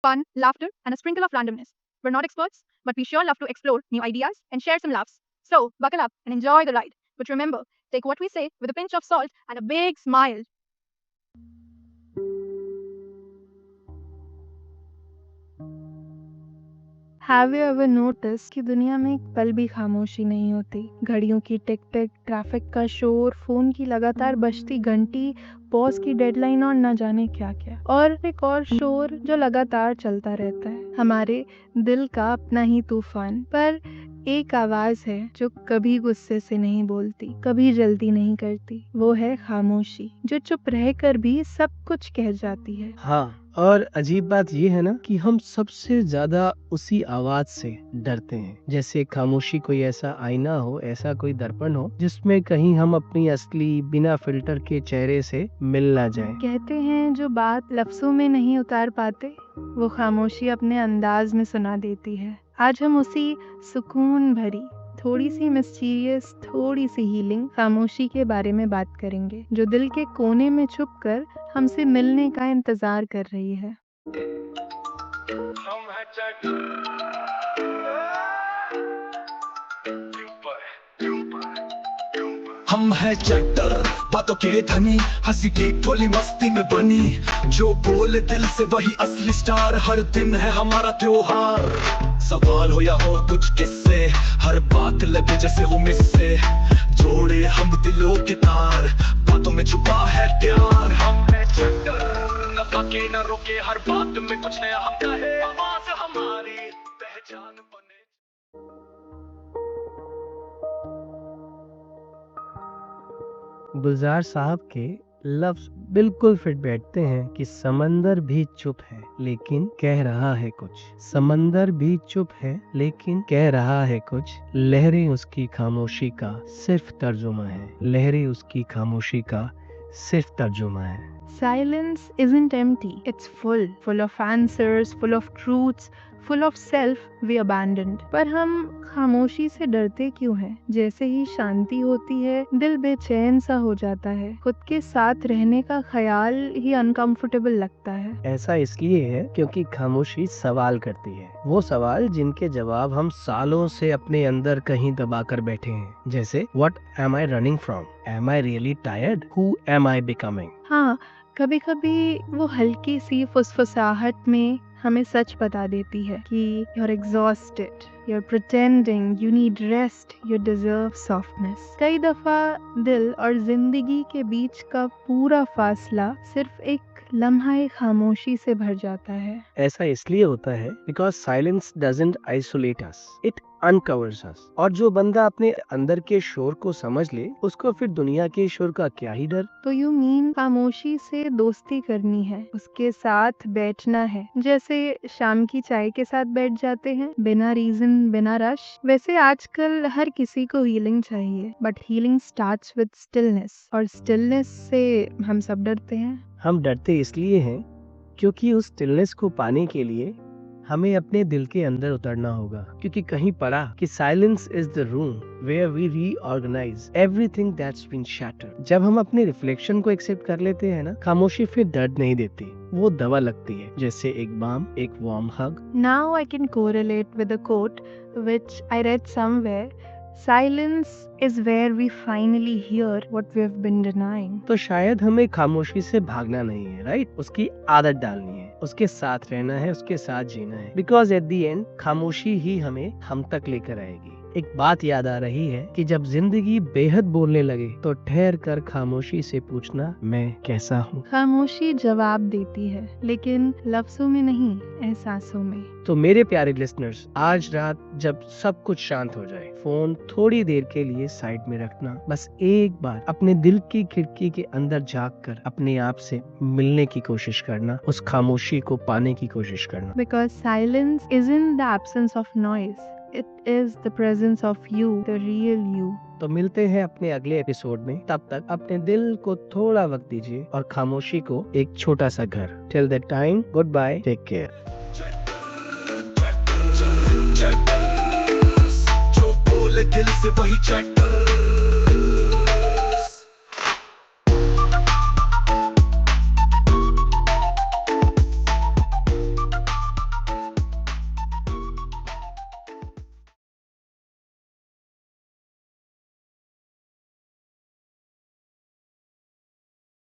fun, laughter, and a sprinkle of randomness. We're not experts, but we sure love to explore new ideas and share some laughs. So, buckle up and enjoy the ride. But remember, take what we say with a pinch of salt and a big smile. Have you ever notice कि दुनिया में एक पल भी खामोशी नहीं होती? घड़ियों की टिक टिक, ट्रैफिक का शोर, फोन की लगातार बजती घंटी, बॉस की डेडलाइन और न जाने क्या क्या, और एक और शोर जो लगातार चलता रहता है, हमारे दिल का अपना ही तूफान। पर एक आवाज है जो कभी गुस्से से नहीं बोलती, कभी जल्दी नहीं करती, वो है खामोशी, जो चुप रहकर भी सब कुछ कह जाती है। हाँ, और अजीब बात ये है ना कि हम सबसे ज्यादा उसी आवाज से डरते हैं, जैसे खामोशी कोई ऐसा आईना हो, ऐसा कोई दर्पण हो जिसमें कहीं हम अपनी असली बिना फिल्टर के चेहरे से मिल ना जाए। कहते हैं जो बात लफ्जों में नहीं उतार पाते, वो खामोशी अपने अंदाज में सुना देती है। आज हम उसी सुकून भरी, थोड़ी सी मिस्टीरियस, थोड़ी सी हीलिंग खामोशी के बारे में बात करेंगे, जो दिल के कोने में छुपकर हमसे मिलने का इंतजार कर रही है। हम है चैप्टर, बातों के धनी, हंसी की ठोली मस्ती में बनी, जो बोले दिल से वही असली स्टार। हर दिन है हमारा त्योहार, सवाल हो या हो कुछ किस्से, हर बात लगे जैसे हो मिससे, जोड़े हम दिलों के तार, बातों में छुपा है प्यार। हम है चैप्टर, न थके न रुके, हर बात में कुछ नया हम कहे, आवाज हमारी पहचान बने। गुलजार साहब के लफ्ज बिल्कुल फिट बैठते हैं कि समंदर भी चुप है लेकिन कह रहा है कुछ। समंदर भी चुप है लेकिन कह रहा है कुछ। लहरें उसकी खामोशी का सिर्फ तर्जुमा है। लहरें उसकी खामोशी का सिर्फ तर्जुमा है। Silence isn't empty, it's full of answers, full of truths, full of self we abandoned. पर हम खामोशी से डरते क्यों हैं? जैसे ही शांति होती है, दिल बेचैन सा हो जाता है। खुद के साथ रहने का ख्याल ही अनकंफर्टेबल लगता है। ऐसा इसलिए है क्योंकि खामोशी सवाल करती है, वो सवाल जिनके जवाब हम सालों से अपने अंदर कहीं दबा कर बैठे हैं। जैसे What am I running from? Am I really tired? Who am I becoming? हाँ, कभी कभी वो हल्की सी फुसफुसाहट में हमें सच बता देती है कि you're exhausted, you're pretending, you need rest, you deserve softness. कई दफा दिल और जिंदगी के बीच का पूरा फासला सिर्फ एक लम्हा खामोशी से भर जाता है। ऐसा इसलिए होता है because silence doesn't isolate us, it uncovers us. और जो बंदा अपने अंदर के शोर को समझ ले, उसको फिर दुनिया के शोर का क्या ही डर। तो यू मीन खामोशी से दोस्ती करनी है, उसके साथ बैठना है, जैसे शाम की चाय के साथ बैठ जाते हैं, बिना रीजन, बिना रश। वैसे आजकल हर किसी को हीलिंग चाहिए, but healing starts with stillness, और स्टिलनेस से हम सब डरते हैं। हम डरते इसलिए हैं क्योंकि उस स्टिलनेस को पाने के लिए हमें अपने दिल के अंदर उतरना होगा, क्योंकि कहीं पढ़ा कि silence is the room where we reorganize everything that's been shattered. जब हम अपने रिफ्लेक्शन को एक्सेप्ट कर लेते हैं ना, खामोशी फिर दर्द नहीं देती, वो दवा लगती है, जैसे एक बाम, एक warm hug. Now I can correlate with a quote which I read somewhere. Silence is where we finally hear what we have been denying. तो शायद हमें खामोशी से भागना नहीं है, राइट? उसकी आदत डालनी है, उसके साथ रहना है, उसके साथ जीना है। बिकॉज एट द एंड खामोशी ही हमें हम तक लेकर आएगी। एक बात याद आ रही है कि जब जिंदगी बेहद बोलने लगे तो ठहर कर खामोशी से पूछना, मैं कैसा हूँ। खामोशी जवाब देती है, लेकिन लफ्जों में नहीं, एहसासों में। तो मेरे प्यारे लिसनर्स, आज रात जब सब कुछ शांत हो जाए, फोन थोड़ी देर के लिए साइड में रखना, बस एक बार अपने दिल की खिड़की के अंदर झांक कर अपने आप से मिलने की कोशिश करना, उस खामोशी को पाने की कोशिश करना। Because silence isn't the absence of noise. It is the presence of you, the real you. तो मिलते हैं अपने अगले एपिसोड में। तब तक अपने दिल को थोड़ा वक्त दीजिए और खामोशी को एक छोटा सा घर। Till that time, goodbye, take care. जो बोले दिल से वही चैप्टर।